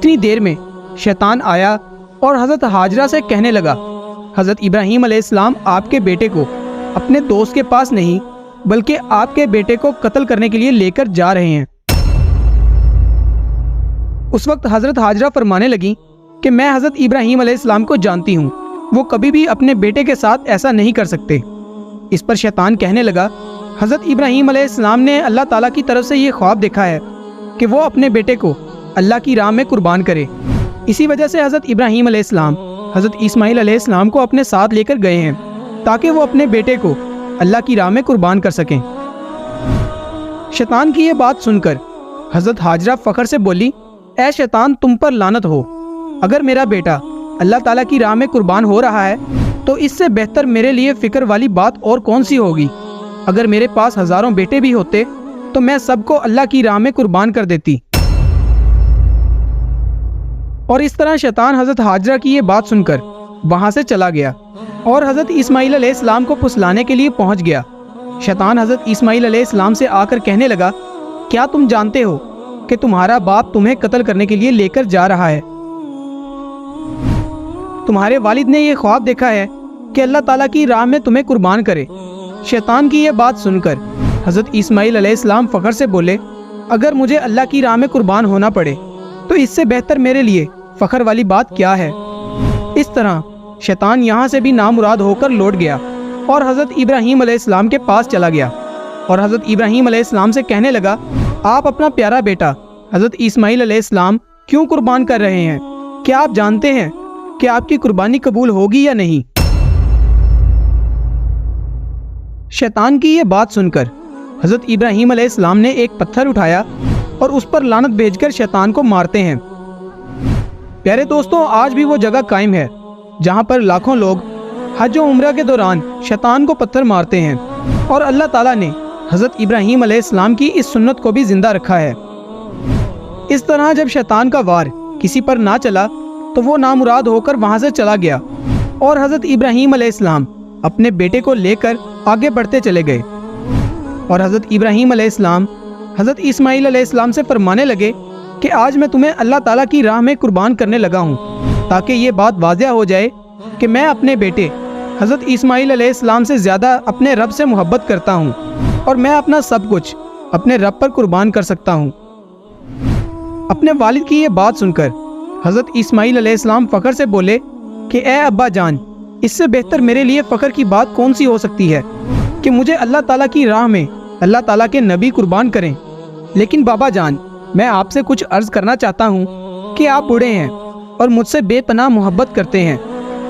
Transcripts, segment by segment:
اتنی دیر میں شیطان آیا اور حضرت حاجرہ سے کہنے لگا، حضرت ابراہیم علیہ السلام آپ کے بیٹے کو اپنے دوست کے پاس نہیں بلکہ آپ کے بیٹے کو قتل کرنے کے لیے لے کر جا رہے ہیں۔ اس وقت حضرت حاجرہ فرمانے لگیں کہ میں حضرت ابراہیم علیہ السلام کو جانتی ہوں، وہ کبھی بھی اپنے بیٹے کے ساتھ ایسا نہیں کر سکتے۔ اس پر شیطان کہنے لگا، حضرت ابراہیم علیہ السلام نے اللہ تعالیٰ کی طرف سے یہ خواب دیکھا ہے کہ وہ اپنے بیٹے کو اللہ کی راہ میں قربان کرے، اسی وجہ سے حضرت ابراہیم علیہ السلام حضرت اسماعیل علیہ السلام کو اپنے ساتھ لے کر گئے ہیں تاکہ وہ اپنے بیٹے کو اللہ کی راہ میں قربان کر سکیں۔ شیطان کی یہ بات سن کر حضرت حاجرہ فخر سے بولی، اے شیطان، تم پر لعنت ہو، اگر میرا بیٹا اللہ تعالیٰ کی راہ میں قربان ہو رہا ہے تو اس سے بہتر میرے لیے فکر والی بات اور کون سی ہوگی؟ اگر میرے پاس ہزاروں بیٹے بھی ہوتے تو میں سب کو اللہ کی راہ میں قربان کر دیتی۔ اور اس طرح شیطان حضرت حاجرہ کی یہ بات سن کر وہاں سے چلا گیا اور حضرت اسماعیل علیہ السلام کو پھسلانے کے لیے پہنچ گیا۔ شیطان حضرت اسماعیل علیہ السلام سے آ کر کہنے لگا، کیا تم جانتے ہو کہ تمہارا باپ تمہیں قتل کرنے کے لیے لے کر جا رہا ہے؟ تمہارے والد نے یہ خواب دیکھا ہے کہ اللہ تعالیٰ کی راہ میں تمہیں قربان کرے۔ شیطان کی یہ بات سن کر حضرت اسماعیل علیہ السلام فخر سے بولے، اگر مجھے اللہ کی راہ میں قربان ہونا پڑے تو اس سے بہتر میرے لیے فخر والی بات کیا ہے؟ اس طرح شیطان یہاں سے بھی نامراد ہو کر لوٹ گیا اور حضرت ابراہیم علیہ السلام کے پاس چلا گیا اور حضرت ابراہیم علیہ السلام سے کہنے لگا، آپ اپنا پیارا بیٹا حضرت اسماعیل علیہ السلام کیوں قربان کر رہے ہیں؟ کیا آپ جانتے ہیں کہ آپ کی قربانی قبول ہوگی یا نہیں؟ شیطان کی یہ بات سن کر حضرت ابراہیم علیہ السلام نے ایک پتھر اٹھایا اور اس پر لعنت بھیج کر شیطان کو مارتے ہیں۔ پیارے دوستوں، آج بھی وہ جگہ قائم ہے جہاں پر لاکھوں لوگ حج و عمرہ کے دوران شیطان کو پتھر مارتے ہیں، اور اللہ تعالیٰ نے حضرت ابراہیم علیہ السلام کی اس سنت کو بھی زندہ رکھا ہے۔ اس طرح جب شیطان کا وار کسی پر نہ چلا تو وہ نامراد ہو کر وہاں سے چلا گیا اور حضرت ابراہیم علیہ السلام اپنے بیٹے کو لے کر آگے بڑھتے چلے گئے، اور حضرت ابراہیم علیہ السلام حضرت اسماعیل علیہ السلام سے فرمانے لگے کہ آج میں تمہیں اللہ تعالیٰ کی راہ میں قربان کرنے لگا ہوں، تاکہ یہ بات واضح ہو جائے کہ میں اپنے بیٹے حضرت اسماعیل علیہ السلام سے زیادہ اپنے رب سے محبت کرتا ہوں اور میں اپنا سب کچھ اپنے رب پر قربان کر سکتا ہوں۔ اپنے والد کی یہ بات سن کر حضرت اسماعیل علیہ السلام فخر سے بولے کہ اے ابا جان، اس سے بہتر میرے لیے فخر کی بات کون سی ہو سکتی ہے کہ مجھے اللہ تعالیٰ کی راہ میں اللہ تعالیٰ کے نبی قربان کریں۔ لیکن بابا جان، میں آپ سے کچھ عرض کرنا چاہتا ہوں کہ آپ بوڑھے ہیں اور مجھ سے بے پناہ محبت کرتے ہیں۔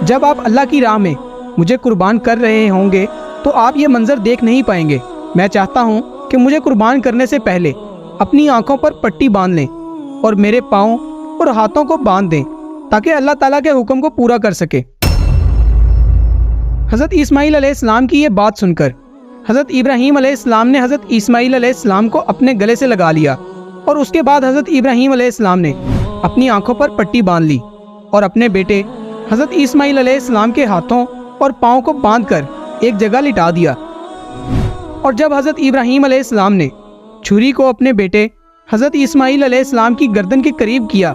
جب آپ اللہ کی راہ میں مجھے قربان کر رہے ہوں گے تو آپ یہ منظر دیکھ نہیں پائیں گے۔ میں چاہتا ہوں کہ مجھے قربان کرنے سے پہلے اپنی آنکھوں پر پٹی باندھ لیں اور میرے پاؤں اور ہاتھوں کو باندھ دیں تاکہ اللہ تعالیٰ کے حکم کو پورا کر سکے۔ حضرت اسماعیل علیہ السلام کی یہ بات سن کر حضرت ابراہیم علیہ السلام نے حضرت اسماعیل علیہ السلام کو اپنے گلے سے لگا لیا، اور اس کے بعد حضرت ابراہیم علیہ السلام نے اپنی آنکھوں پر پٹی باندھ لی اور اپنے بیٹے حضرت اسماعیل علیہ السلام کے ہاتھوں اور پاؤں کو باندھ کر ایک جگہ لٹا دیا۔ اور جب حضرت ابراہیم علیہ السلام نے چھری کو اپنے بیٹے حضرت اسماعیل علیہ السلام کی گردن کے قریب کیا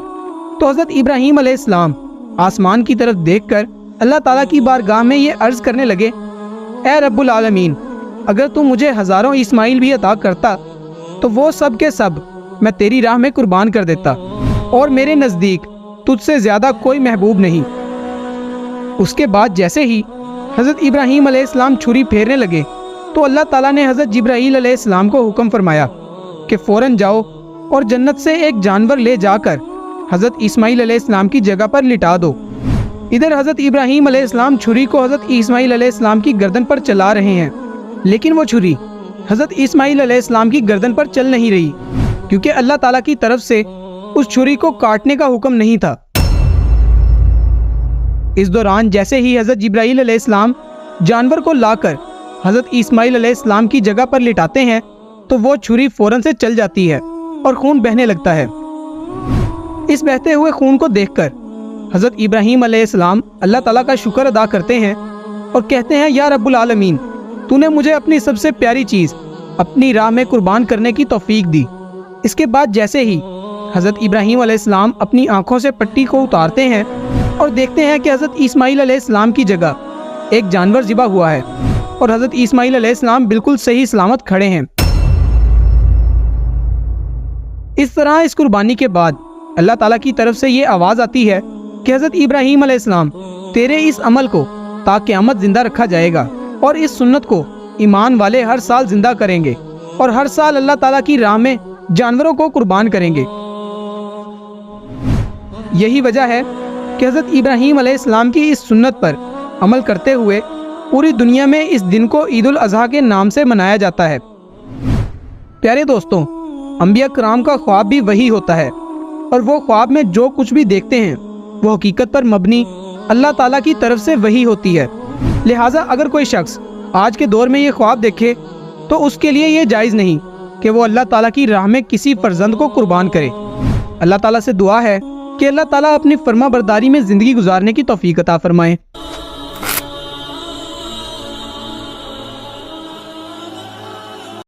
تو حضرت ابراہیم علیہ السلام آسمان کی طرف دیکھ کر اللہ تعالیٰ کی بارگاہ میں یہ عرض کرنے لگے، اے رب العالمین، اگر تو مجھے ہزاروں اسماعیل بھی عطا کرتا تو وہ سب کے سب میں تیری راہ میں قربان کر دیتا، اور میرے نزدیک تجھ سے زیادہ کوئی محبوب نہیں۔ اس کے بعد جیسے ہی حضرت ابراہیم علیہ السلام چھری پھیرنے لگے تو اللہ تعالیٰ نے حضرت جبرائیل علیہ السلام کو حکم فرمایا کہ فوراً جاؤ اور جنت سے ایک جانور لے جا کر حضرت اسماعیل علیہ السلام کی جگہ پر لٹا دو۔ ادھر حضرت ابراہیم علیہ السلام چھری کو حضرت اسماعیل علیہ السلام کی گردن پر چلا رہے ہیں، لیکن وہ چھری حضرت اسماعیل علیہ السلام کی گردن پر چل نہیں رہی، کیونکہ اللہ تعالیٰ کی طرف سے اس چھری کو کاٹنے کا حکم نہیں تھا۔ اس دوران جیسے ہی حضرت جبرائیل علیہ السلام جانور کو لا کر حضرت اسماعیل علیہ السلام کی جگہ پر لٹاتے ہیں تو وہ چھری فوراً سے چل جاتی ہے اور خون بہنے لگتا ہے۔ اس بہتے ہوئے خون کو دیکھ کر حضرت ابراہیم علیہ السلام اللہ تعالیٰ کا شکر ادا کرتے ہیں اور کہتے ہیں، یا رب العالمین، تو نے مجھے اپنی سب سے پیاری چیز اپنی راہ میں قربان کرنے کی توفیق دی۔ اس کے بعد جیسے ہی حضرت ابراہیم علیہ السلام اپنی آنکھوں سے پٹی کو اتارتے ہیں اور دیکھتے ہیں کہ حضرت اسماعیل علیہ السلام کی جگہ ایک جانور ذبح ہوا ہے اور حضرت اسماعیل علیہ السلام بالکل صحیح سلامت کھڑے ہیں۔ اس طرح اس قربانی کے بعد اللہ تعالیٰ کی طرف سے یہ آواز آتی ہے کہ حضرت ابراہیم علیہ السلام تیرے اس عمل کو تا قیامت زندہ رکھا جائے گا، اور اس سنت کو ایمان والے ہر سال زندہ کریں گے اور ہر سال اللہ تعالیٰ کی راہ میں جانوروں کو قربان کریں گے۔ یہی وجہ ہے کہ حضرت ابراہیم علیہ السلام کی اس سنت پر عمل کرتے ہوئے پوری دنیا میں اس دن کو عید الاضحیٰ کے نام سے منایا جاتا ہے۔ پیارے دوستوں، انبیاء کرام کا خواب بھی وہی ہوتا ہے، اور وہ خواب میں جو کچھ بھی دیکھتے ہیں وہ حقیقت پر مبنی اللہ تعالیٰ کی طرف سے وہی ہوتی ہے۔ لہٰذا اگر کوئی شخص آج کے دور میں یہ خواب دیکھے تو اس کے لیے یہ جائز نہیں کہ وہ اللہ تعالیٰ کی راہ میں کسی فرزند کو قربان کرے۔ اللہ تعالیٰ سے دعا ہے کہ اللہ تعالیٰ اپنی فرما برداری میں زندگی گزارنے کی توفیق عطا فرمائے۔